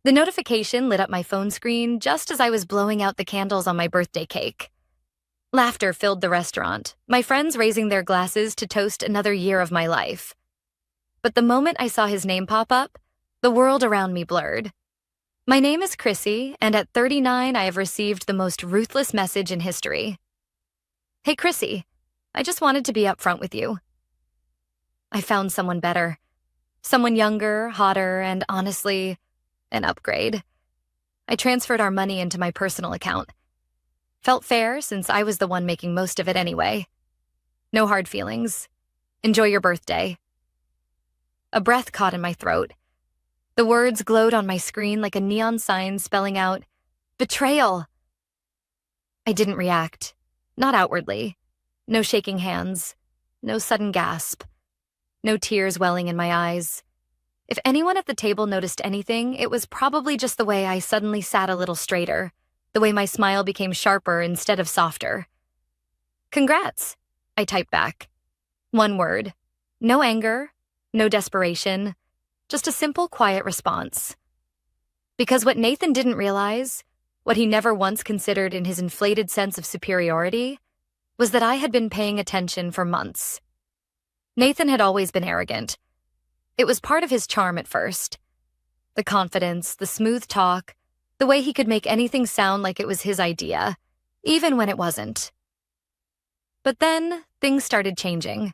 The notification lit up my phone screen just as I was blowing out the candles on my birthday cake. Laughter filled the restaurant, my friends raising their glasses to toast another year of my life. But the moment I saw his name pop up, the world around me blurred. My name is Chrissy, and at 39, I have received the most ruthless message in history. Hey, Chrissy, I just wanted to be upfront with you. I found someone better. Someone younger, hotter, and honestly, an upgrade. I transferred our money into my personal account. Felt fair since I was the one making most of it anyway. No hard feelings. Enjoy your birthday. A breath caught in my throat. The words glowed on my screen like a neon sign spelling out, betrayal. I didn't react. Not outwardly. No shaking hands. No sudden gasp. No tears welling in my eyes. If anyone at the table noticed anything, it was probably just the way I suddenly sat a little straighter, the way my smile became sharper instead of softer. Congrats, I typed back. One word. No anger, no desperation, just a simple, quiet response. Because what Nathan didn't realize, what he never once considered in his inflated sense of superiority, was that I had been paying attention for months. Nathan had always been arrogant. It was part of his charm at first. The confidence, the smooth talk, the way he could make anything sound like it was his idea, even when it wasn't. But then, things started changing.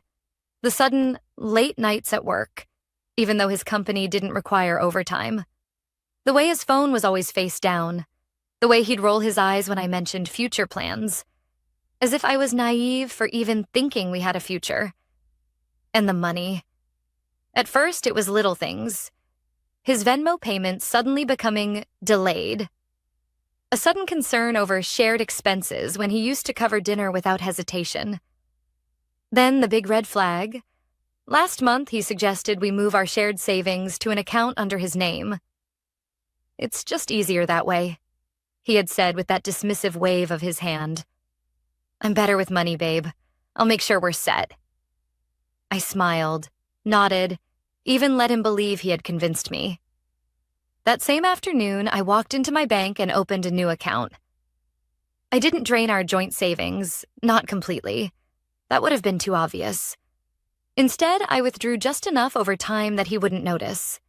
The sudden, late nights at work, even though his company didn't require overtime. The way his phone was always face down. The way he'd roll his eyes when I mentioned future plans. As if I was naive for even thinking we had a future. And the money. At first, it was little things. His Venmo payments suddenly becoming delayed. A sudden concern over shared expenses when he used to cover dinner without hesitation. Then the big red flag. Last month, he suggested we move our shared savings to an account under his name. It's just easier that way, he had said with that dismissive wave of his hand. I'm better with money, babe. I'll make sure we're set. I smiled, nodded, even let him believe he had convinced me. That same afternoon, I walked into my bank and opened a new account. I didn't drain our joint savings, not completely. That would have been too obvious. Instead, I withdrew just enough over time that he wouldn't notice.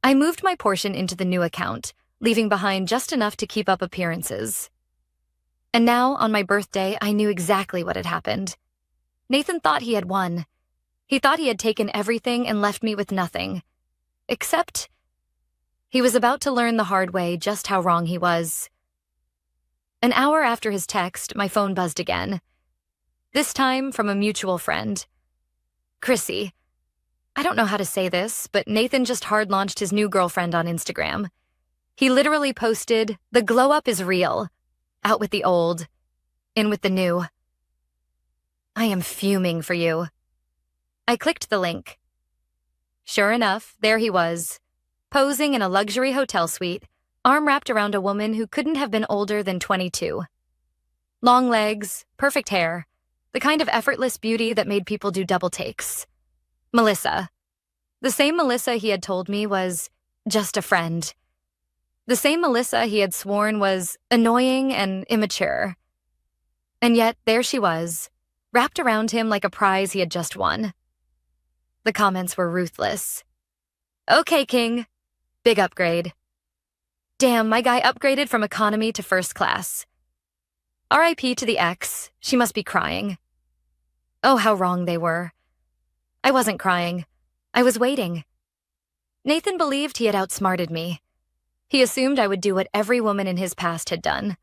I moved my portion into the new account, leaving behind just enough to keep up appearances. And now, on my birthday, I knew exactly what had happened. Nathan thought he had won. He thought he had taken everything and left me with nothing. Except, he was about to learn the hard way just how wrong he was. An hour after his text, my phone buzzed again. This time from a mutual friend. Chrissy, I don't know how to say this, but Nathan just hard-launched his new girlfriend on Instagram. He literally posted, "The glow-up is real. Out with the old. In with the new." I am fuming for you. I clicked the link. Sure enough, there he was, posing in a luxury hotel suite, arm wrapped around a woman who couldn't have been older than 22. Long legs, perfect hair, the kind of effortless beauty that made people do double takes. Melissa. The same Melissa he had told me was just a friend. The same Melissa he had sworn was annoying and immature. And yet, there she was, wrapped around him like a prize he had just won. The comments were ruthless. Okay, King. Big upgrade. Damn, my guy upgraded from economy to first class. R.I.P. to the ex. She must be crying. Oh, how wrong they were. I wasn't crying. I was waiting. Nathan believed he had outsmarted me. He assumed I would do what every woman in his past had done.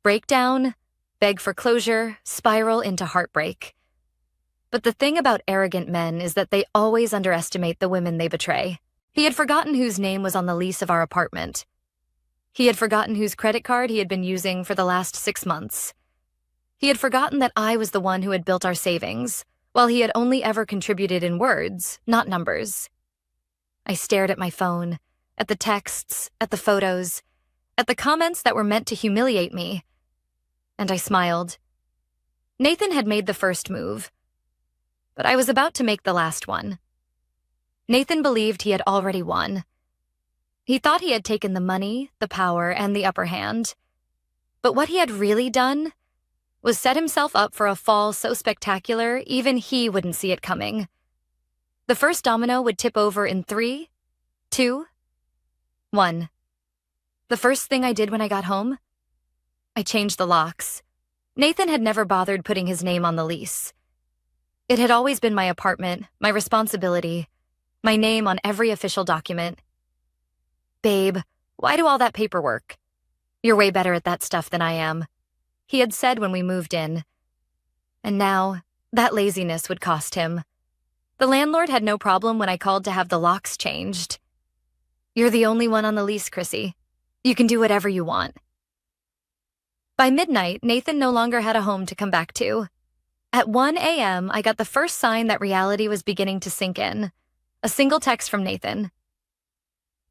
Break down, beg for closure, spiral into heartbreak. But the thing about arrogant men is that they always underestimate the women they betray. He had forgotten whose name was on the lease of our apartment. He had forgotten whose credit card he had been using for the last 6 months. He had forgotten that I was the one who had built our savings, while he had only ever contributed in words, not numbers. I stared at my phone, at the texts, at the photos, at the comments that were meant to humiliate me. And I smiled. Nathan had made the first move, but I was about to make the last one. Nathan believed he had already won. He thought he had taken the money, the power, and the upper hand. But what he had really done was set himself up for a fall so spectacular even he wouldn't see it coming. The first domino would tip over in 3, 2, 1. The first thing I did when I got home? I changed the locks. Nathan had never bothered putting his name on the lease. It had always been my apartment, my responsibility, my name on every official document. "Babe, why do all that paperwork? You're way better at that stuff than I am," he had said when we moved in. And now, that laziness would cost him. The landlord had no problem when I called to have the locks changed. "You're the only one on the lease, Chrissy. You can do whatever you want." By midnight, Nathan no longer had a home to come back to. At 1 a.m., I got the first sign that reality was beginning to sink in. A single text from Nathan.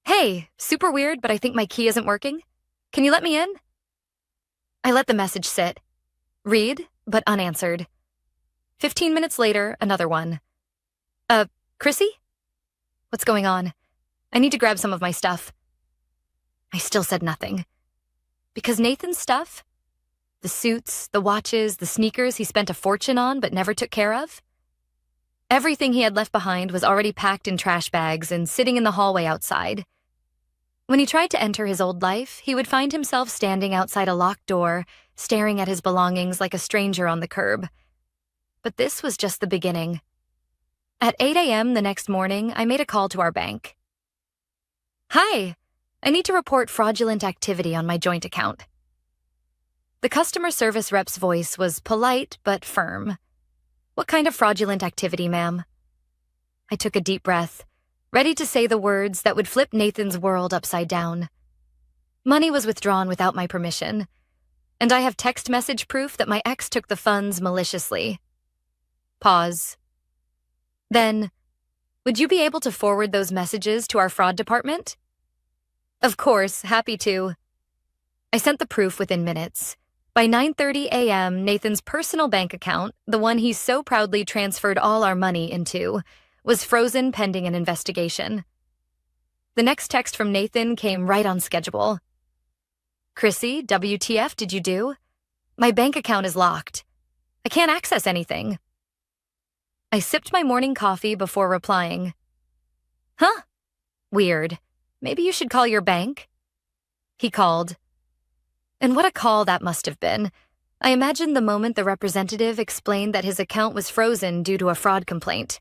"Hey, super weird, but I think my key isn't working. Can you let me in?" I let the message sit. Read, but unanswered. 15 minutes later, another one. Chrissy? What's going on? I need to grab some of my stuff." I still said nothing. Because Nathan's stuff? The suits, the watches, the sneakers he spent a fortune on but never took care of? Everything he had left behind was already packed in trash bags and sitting in the hallway outside. When he tried to enter his old life, he would find himself standing outside a locked door, staring at his belongings like a stranger on the curb. But this was just the beginning. At 8 a.m. the next morning, I made a call to our bank. "Hi, I need to report fraudulent activity on my joint account." The customer service rep's voice was polite but firm. "What kind of fraudulent activity, ma'am?" I took a deep breath, ready to say the words that would flip Nathan's world upside down. Money was withdrawn without my permission, and I have text message proof that my ex took the funds maliciously. Pause. "Then, would you be able to forward those messages to our fraud department?" "Of course, happy to." I sent the proof within minutes. By 9:30 a.m., Nathan's personal bank account, the one he so proudly transferred all our money into, was frozen pending an investigation. The next text from Nathan came right on schedule. "Chrissy, WTF did you do? My bank account is locked. I can't access anything." I sipped my morning coffee before replying. "Huh? Weird. Maybe you should call your bank." He called. And what a call that must have been. I imagined the moment the representative explained that his account was frozen due to a fraud complaint.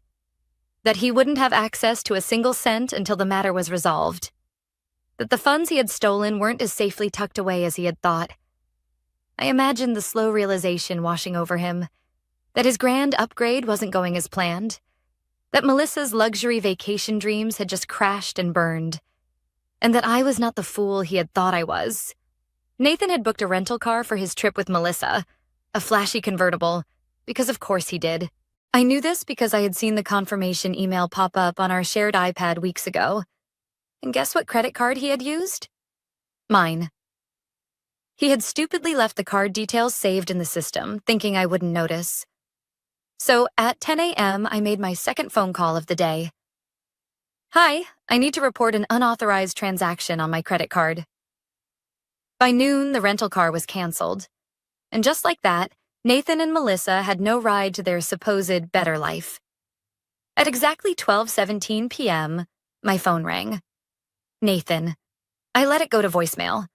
That he wouldn't have access to a single cent until the matter was resolved. That the funds he had stolen weren't as safely tucked away as he had thought. I imagined the slow realization washing over him. That his grand upgrade wasn't going as planned. That Melissa's luxury vacation dreams had just crashed and burned. And that I was not the fool he had thought I was. Nathan had booked a rental car for his trip with Melissa, a flashy convertible, because of course he did. I knew this because I had seen the confirmation email pop up on our shared iPad weeks ago. And guess what credit card he had used? Mine. He had stupidly left the card details saved in the system, thinking I wouldn't notice. So at 10 a.m., I made my second phone call of the day. "Hi, I need to report an unauthorized transaction on my credit card." By noon, the rental car was canceled. And just like that, Nathan and Melissa had no ride to their supposed better life. At exactly 12:17 p.m., my phone rang. Nathan. I let it go to voicemail.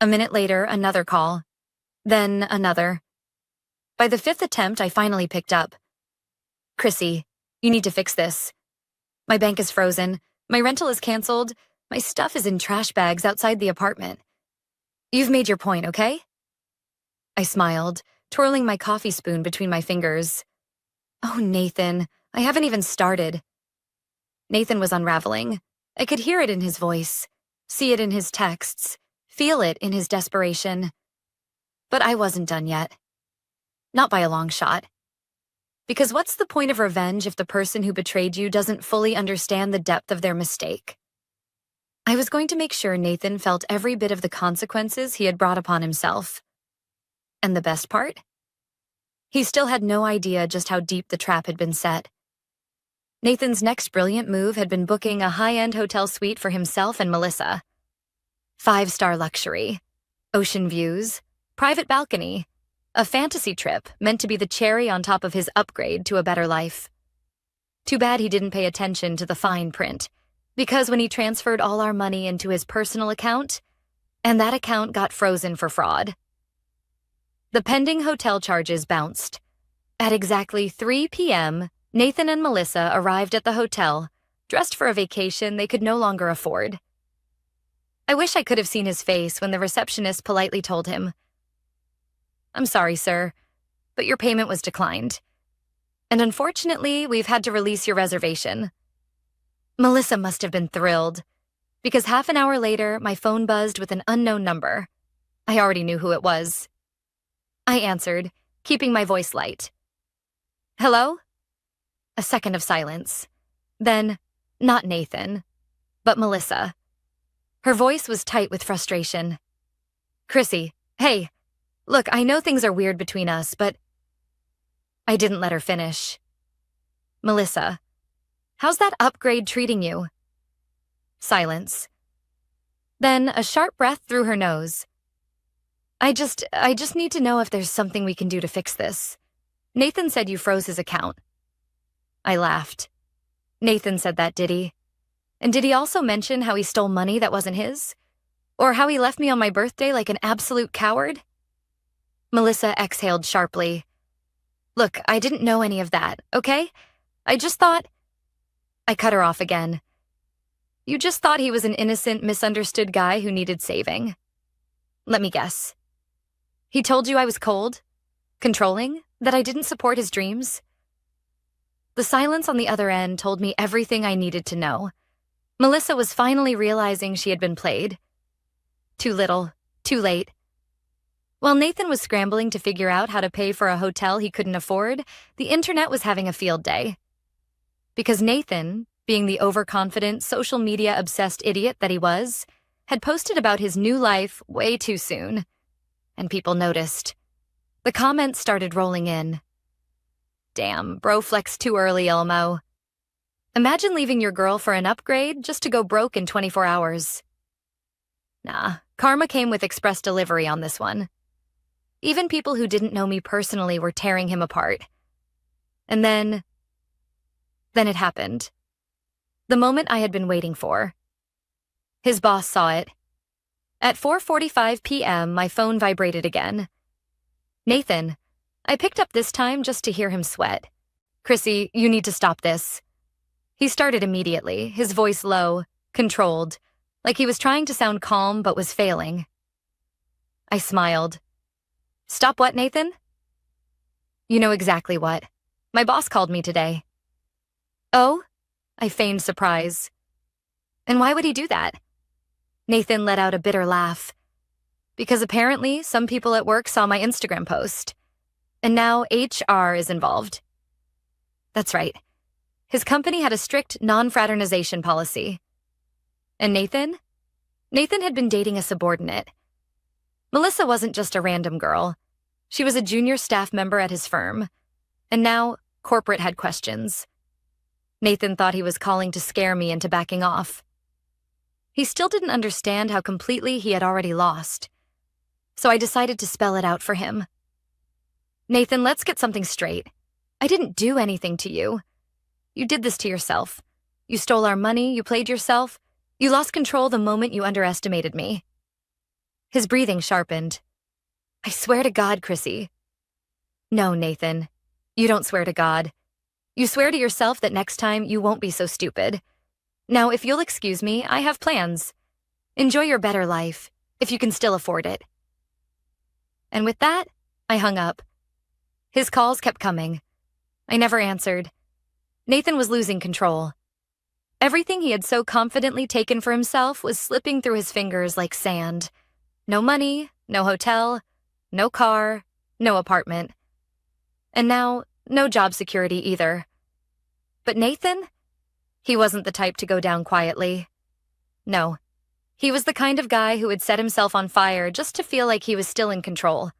A minute later, another call. Then another. By the fifth attempt, I finally picked up. "Chrissy, you need to fix this. My bank is frozen. My rental is canceled. My stuff is in trash bags outside the apartment. You've made your point, okay?" I smiled, twirling my coffee spoon between my fingers. "Oh, Nathan, I haven't even started." Nathan was unraveling. I could hear it in his voice, see it in his texts, feel it in his desperation. But I wasn't done yet. Not by a long shot. Because what's the point of revenge if the person who betrayed you doesn't fully understand the depth of their mistake? I was going to make sure Nathan felt every bit of the consequences he had brought upon himself. And the best part? He still had no idea just how deep the trap had been set. Nathan's next brilliant move had been booking a high-end hotel suite for himself and Melissa. 5-star luxury, ocean views, private balcony, a fantasy trip meant to be the cherry on top of his upgrade to a better life. Too bad he didn't pay attention to the fine print, because when he transferred all our money into his personal account, and that account got frozen for fraud. The pending hotel charges bounced. At exactly 3 p.m., Nathan and Melissa arrived at the hotel, dressed for a vacation they could no longer afford. I wish I could have seen his face when the receptionist politely told him, "I'm sorry, sir, but your payment was declined. And unfortunately, we've had to release your reservation." Melissa must have been thrilled, because half an hour later, my phone buzzed with an unknown number. I already knew who it was. I answered, keeping my voice light. "Hello?" A second of silence. Then, not Nathan, but Melissa. Her voice was tight with frustration. "Chrissy, hey, look, I know things are weird between us, but..." I didn't let her finish. "Melissa, how's that upgrade treating you?" Silence. Then a sharp breath through her nose. I just need to know if there's something we can do to fix this. Nathan said you froze his account." I laughed. "Nathan said that, did he? And did he also mention how he stole money that wasn't his? Or how he left me on my birthday like an absolute coward?" Melissa exhaled sharply. "Look, I didn't know any of that, okay? I just thought..." I cut her off again. "You just thought he was an innocent, misunderstood guy who needed saving. Let me guess. He told you I was cold? Controlling? That I didn't support his dreams?" The silence on the other end told me everything I needed to know. Melissa was finally realizing she had been played. Too little, too late. While Nathan was scrambling to figure out how to pay for a hotel he couldn't afford, the internet was having a field day. Because Nathan, being the overconfident, social media-obsessed idiot that he was, had posted about his new life way too soon. And people noticed. The comments started rolling in. "Damn, bro flexed too early, Elmo. Imagine leaving your girl for an upgrade just to go broke in 24 hours. Nah, karma came with express delivery on this one. Even people who didn't know me personally were tearing him apart. And then it happened. The moment I had been waiting for. His boss saw it. At 4:45 p.m., my phone vibrated again. "Nathan." I picked up this time just to hear him sweat. "Chrissy, you need to stop this." He started immediately, his voice low, controlled, like he was trying to sound calm but was failing. I smiled. "Stop what, Nathan?" "You know exactly what. My boss called me today." "Oh?" I feigned surprise. "And why would he do that?" Nathan let out a bitter laugh. "Because apparently some people at work saw my Instagram post. And now HR is involved." That's right. His company had a strict non-fraternization policy. And Nathan? Nathan had been dating a subordinate. Melissa wasn't just a random girl. She was a junior staff member at his firm. And now, corporate had questions. Nathan thought he was calling to scare me into backing off. He still didn't understand how completely he had already lost. So I decided to spell it out for him. "Nathan, let's get something straight. I didn't do anything to you. You did this to yourself. You stole our money, you played yourself. You lost control the moment you underestimated me." His breathing sharpened. "I swear to God, Chrissy." "No, Nathan. You don't swear to God. You swear to yourself that next time you won't be so stupid. Now, if you'll excuse me, I have plans. Enjoy your better life, if you can still afford it." And with that, I hung up. His calls kept coming. I never answered. Nathan was losing control. Everything he had so confidently taken for himself was slipping through his fingers like sand. No money, no hotel, no car, no apartment. And now, no job security either. But Nathan? He wasn't the type to go down quietly. No, he was the kind of guy who would set himself on fire just to feel like he was still in control.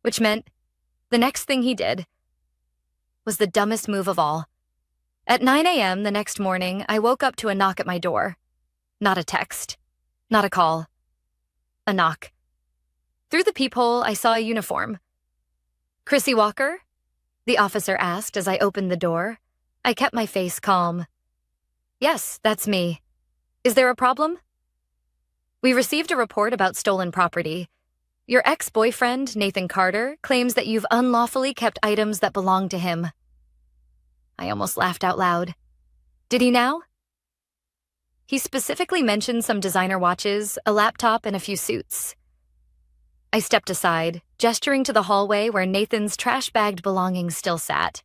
Which meant the next thing he did was the dumbest move of all. At 9 a.m. the next morning, I woke up to a knock at my door. Not a text. Not a call. A knock. Through the peephole, I saw a uniform. "Chrissy Walker?" the officer asked as I opened the door. I kept my face calm. "Yes, that's me. Is there a problem?" "We received a report about stolen property. Your ex-boyfriend, Nathan Carter, claims that you've unlawfully kept items that belong to him." I almost laughed out loud. "Did he now?" "He specifically mentioned some designer watches, a laptop, and a few suits." I stepped aside, gesturing to the hallway where Nathan's trash-bagged belongings still sat.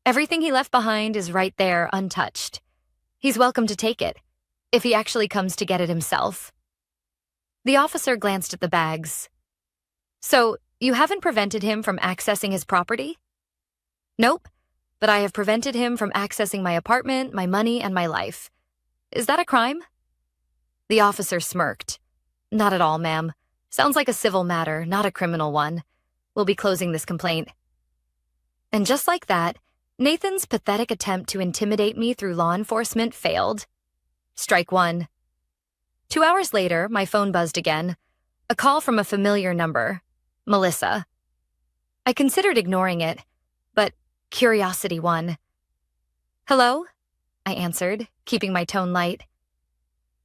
"Everything he left behind is right there, untouched. He's welcome to take it, if he actually comes to get it himself." The officer glanced at the bags. "So, you haven't prevented him from accessing his property?" "Nope, but I have prevented him from accessing my apartment, my money, and my life. Is that a crime?" The officer smirked. "Not at all, ma'am. Sounds like a civil matter, not a criminal one. We'll be closing this complaint." And just like that, Nathan's pathetic attempt to intimidate me through law enforcement failed. Strike one. 2 hours later, my phone buzzed again. A call from a familiar number. Melissa. I considered ignoring it, but curiosity won. "Hello?" I answered, keeping my tone light.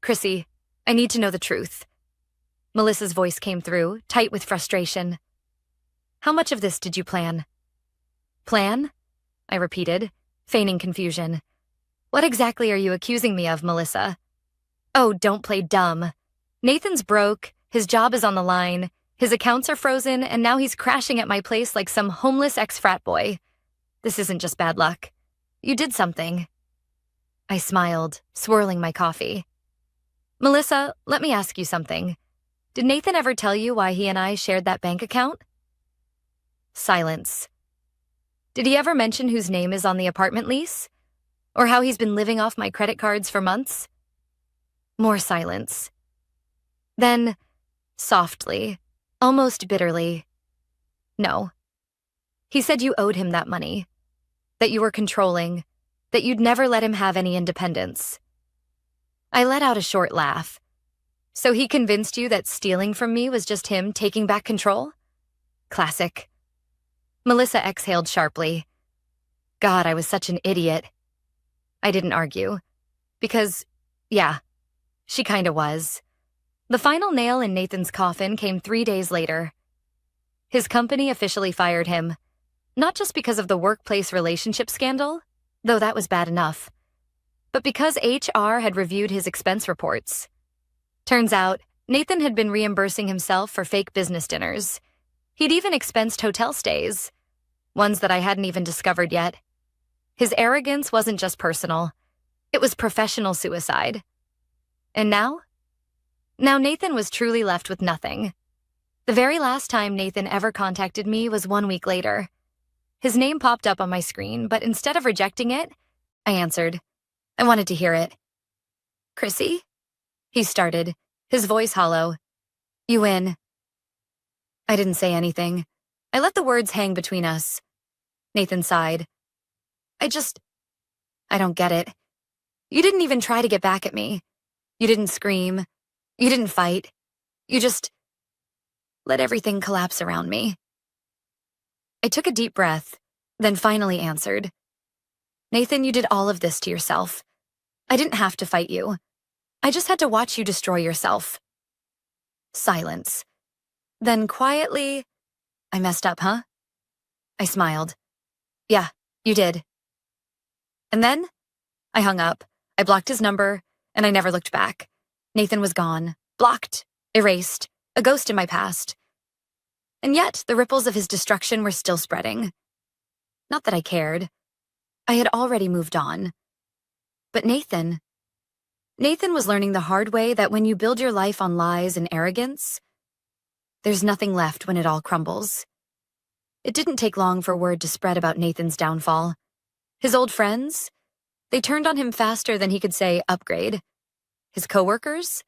"Chrissy, I need to know the truth." Melissa's voice came through, tight with frustration. "How much of this did you plan?" "Plan?" I repeated, feigning confusion. "What exactly are you accusing me of, Melissa?" "Oh, don't play dumb. Nathan's broke, his job is on the line, his accounts are frozen, and now he's crashing at my place like some homeless ex-frat boy. This isn't just bad luck. You did something." I smiled, swirling my coffee. "Melissa, let me ask you something. Did Nathan ever tell you why he and I shared that bank account?" Silence. "Did he ever mention whose name is on the apartment lease? Or how he's been living off my credit cards for months?" More silence. Then, softly, almost bitterly, "No. He said you owed him that money, that you were controlling, that you'd never let him have any independence." I let out a short laugh. "So he convinced you that stealing from me was just him taking back control?" Classic. Melissa exhaled sharply. God, I was such an idiot. I didn't argue. Because, yeah, she kinda was. The final nail in Nathan's coffin came 3 days later. His company officially fired him. Not just because of the workplace relationship scandal, though that was bad enough, but because HR had reviewed his expense reports. Turns out, Nathan had been reimbursing himself for fake business dinners. He'd even expensed hotel stays, ones that I hadn't even discovered yet. His arrogance wasn't just personal. It was professional suicide. And now? Now Nathan was truly left with nothing. The very last time Nathan ever contacted me was 1 week later. His name popped up on my screen, but instead of rejecting it, I answered. I wanted to hear it. "Chrissy?" He started, his voice hollow. "You win." I didn't say anything. I let the words hang between us. Nathan sighed. I don't get it. You didn't even try to get back at me. You didn't scream. You didn't fight. You just let everything collapse around me." I took a deep breath, then finally answered. "Nathan, you did all of this to yourself. I didn't have to fight you. I just had to watch you destroy yourself." Silence. Then quietly, "I messed up, huh?" I smiled. "Yeah, you did." And then I hung up. I blocked his number, and I never looked back. Nathan was gone, blocked, erased, a ghost in my past. And yet, the ripples of his destruction were still spreading. Not that I cared. I had already moved on. But Nathan was learning the hard way that when you build your life on lies and arrogance, there's nothing left when it all crumbles. It didn't take long for word to spread about Nathan's downfall. His old friends, they turned on him faster than he could say upgrade. His coworkers,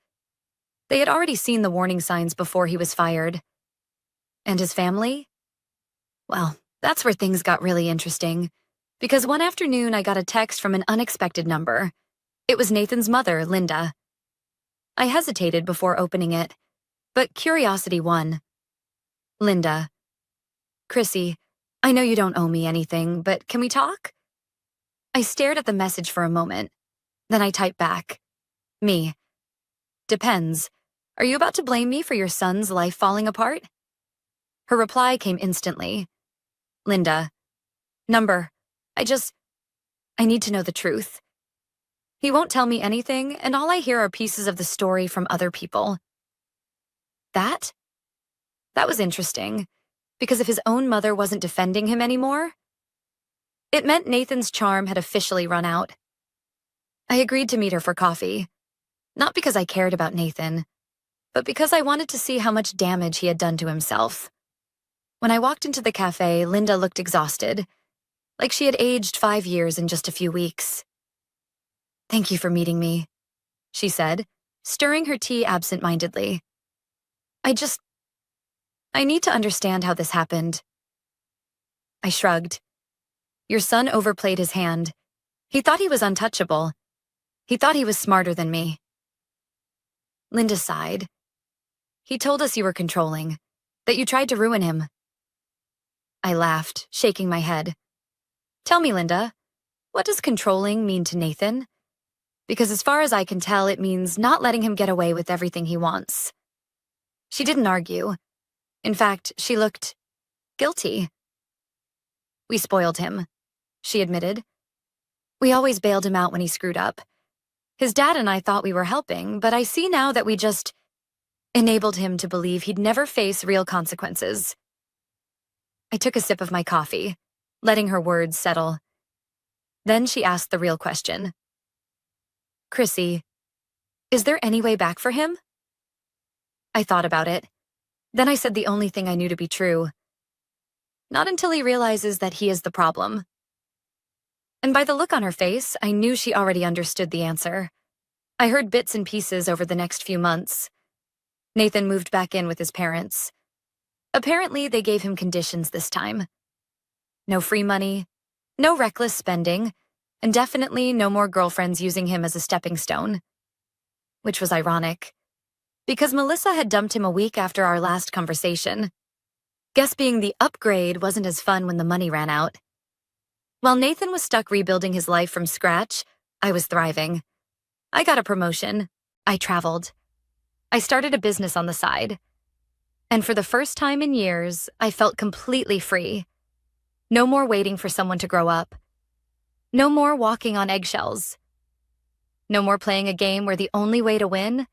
they had already seen the warning signs before he was fired. And his family? Well, that's where things got really interesting. Because one afternoon I got a text from an unexpected number. It was Nathan's mother, Linda. I hesitated before opening it, but curiosity won. Linda. Chrissy, I know you don't owe me anything, but can we talk? I stared at the message for a moment. Then I typed back. Me. Depends. Are you about to blame me for your son's life falling apart? Her reply came instantly. Linda. Number. I need to know the truth. He won't tell me anything, and all I hear are pieces of the story from other people. That? That was interesting, because if his own mother wasn't defending him anymore, it meant Nathan's charm had officially run out. I agreed to meet her for coffee, not because I cared about Nathan, but because I wanted to see how much damage he had done to himself. When I walked into the cafe, Linda looked exhausted, like she had aged 5 years in just a few weeks. Thank you for meeting me, she said, stirring her tea absent-mindedly. I need to understand how this happened. I shrugged. Your son overplayed his hand. He thought he was untouchable. He thought he was smarter than me. Linda sighed. He told us you were controlling, that you tried to ruin him. I laughed, shaking my head. Tell me, Linda, what does controlling mean to Nathan? Because as far as I can tell, it means not letting him get away with everything he wants. She didn't argue. In fact, she looked guilty. We spoiled him, she admitted. We always bailed him out when he screwed up. His dad and I thought we were helping, but I see now that we just enabled him to believe he'd never face real consequences. I took a sip of my coffee, letting her words settle. Then she asked the real question. Chrissy, is there any way back for him? I thought about it. Then I said the only thing I knew to be true. Not until he realizes that he is the problem. And by the look on her face, I knew she already understood the answer. I heard bits and pieces over the next few months. Nathan moved back in with his parents. Apparently, they gave him conditions this time. No free money, no reckless spending, and definitely no more girlfriends using him as a stepping stone. Which was ironic, because Melissa had dumped him a week after our last conversation. Guess being the upgrade wasn't as fun when the money ran out. While Nathan was stuck rebuilding his life from scratch, I was thriving. I got a promotion. I traveled. I started a business on the side. And for the first time in years, I felt completely free. No more waiting for someone to grow up. No more walking on eggshells. No more playing a game where the only way to win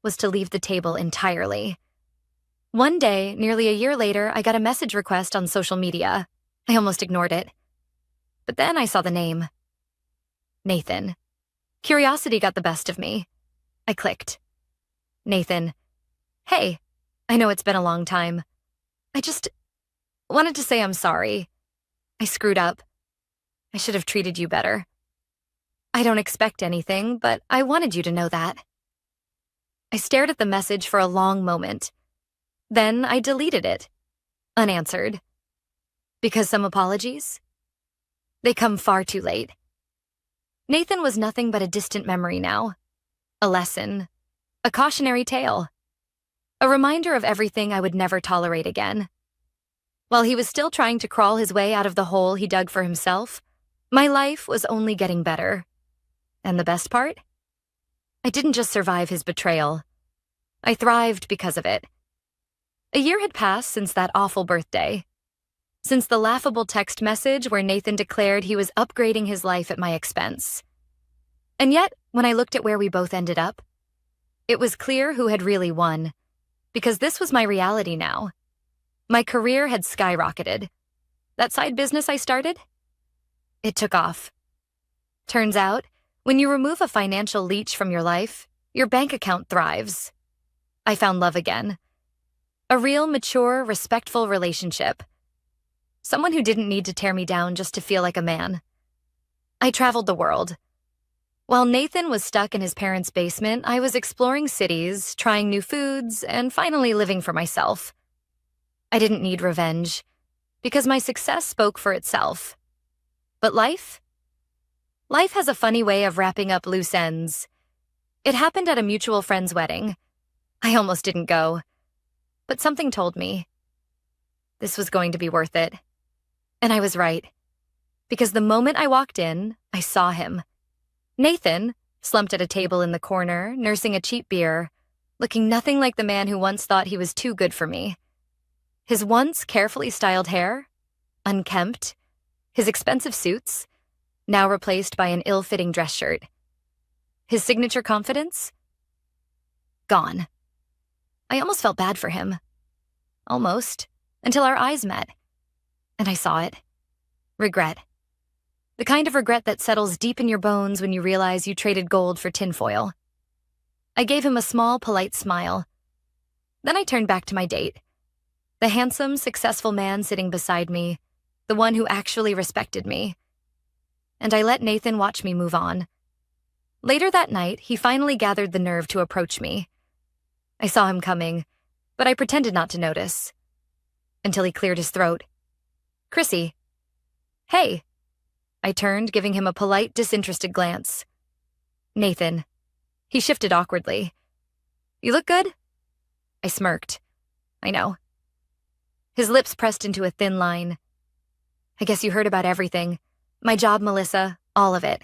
was to leave the table entirely. One day, nearly a year later, I got a message request on social media. I almost ignored it. But then I saw the name. Nathan. Curiosity got the best of me. I clicked. Nathan. Hey, I know it's been a long time. I just wanted to say I'm sorry. I screwed up. I should have treated you better. I don't expect anything, but I wanted you to know that. I stared at the message for a long moment. Then I deleted it, unanswered. Because some apologies? They come far too late. Nathan was nothing but a distant memory now. A lesson. A cautionary tale. A reminder of everything I would never tolerate again. While he was still trying to crawl his way out of the hole he dug for himself, my life was only getting better. And the best part? I didn't just survive his betrayal. I thrived because of it. A year had passed since that awful birthday. Since the laughable text message where Nathan declared he was upgrading his life at my expense. And yet, when I looked at where we both ended up, it was clear who had really won, because this was my reality now. My career had skyrocketed. That side business I started? It took off. Turns out, when you remove a financial leech from your life, your bank account thrives. I found love again. A real, mature, respectful relationship. Someone who didn't need to tear me down just to feel like a man. I traveled the world. While Nathan was stuck in his parents' basement, I was exploring cities, trying new foods, and finally living for myself. I didn't need revenge, because my success spoke for itself. But life? Life has a funny way of wrapping up loose ends. It happened at a mutual friend's wedding. I almost didn't go. But something told me this was going to be worth it. And I was right. Because the moment I walked in, I saw him. Nathan, slumped at a table in the corner, nursing a cheap beer, looking nothing like the man who once thought he was too good for me. His once carefully styled hair, unkempt, his expensive suits, now replaced by an ill-fitting dress shirt. His signature confidence? Gone. I almost felt bad for him. Almost, until our eyes met. And I saw it. Regret. The kind of regret that settles deep in your bones when you realize you traded gold for tinfoil. I gave him a small, polite smile. Then I turned back to my date. The handsome, successful man sitting beside me, the one who actually respected me. And I let Nathan watch me move on. Later that night, he finally gathered the nerve to approach me. I saw him coming, but I pretended not to notice. Until he cleared his throat. Chrissy. Hey. I turned, giving him a polite, disinterested glance. Nathan. He shifted awkwardly. You look good? I smirked. I know. His lips pressed into a thin line. I guess you heard about everything. My job, Melissa, all of it.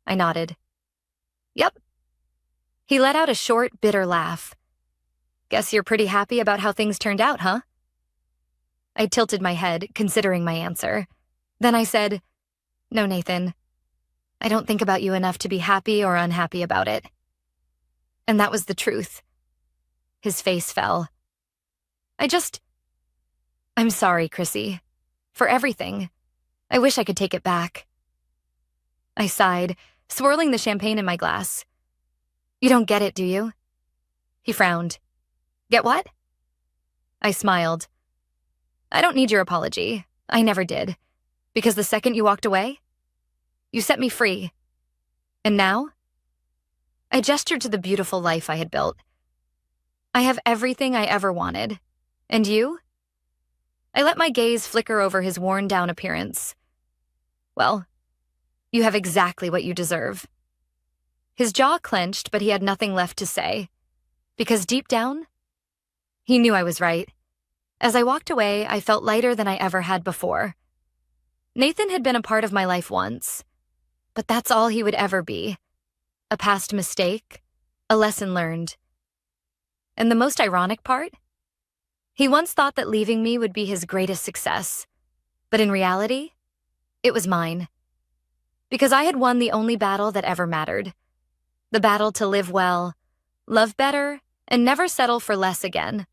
I nodded. Yep. He let out a short, bitter laugh. Guess you're pretty happy about how things turned out, huh? I tilted my head, considering my answer. Then I said, No, Nathan. I don't think about you enough to be happy or unhappy about it. And that was the truth. His face fell. I'm sorry, Chrissy. For everything. I wish I could take it back. I sighed, swirling the champagne in my glass. You don't get it, do you? He frowned. Get what? I smiled. I don't need your apology. I never did. Because the second you walked away, you set me free. And now? I gestured to the beautiful life I had built. I have everything I ever wanted. And you? I let my gaze flicker over his worn-down appearance. Well, you have exactly what you deserve. His jaw clenched, but he had nothing left to say. Because deep down, he knew I was right. As I walked away, I felt lighter than I ever had before. Nathan had been a part of my life once, but that's all he would ever be. A past mistake, a lesson learned. And the most ironic part? He once thought that leaving me would be his greatest success, but in reality, it was mine. Because I had won the only battle that ever mattered. The battle to live well, love better, and never settle for less again.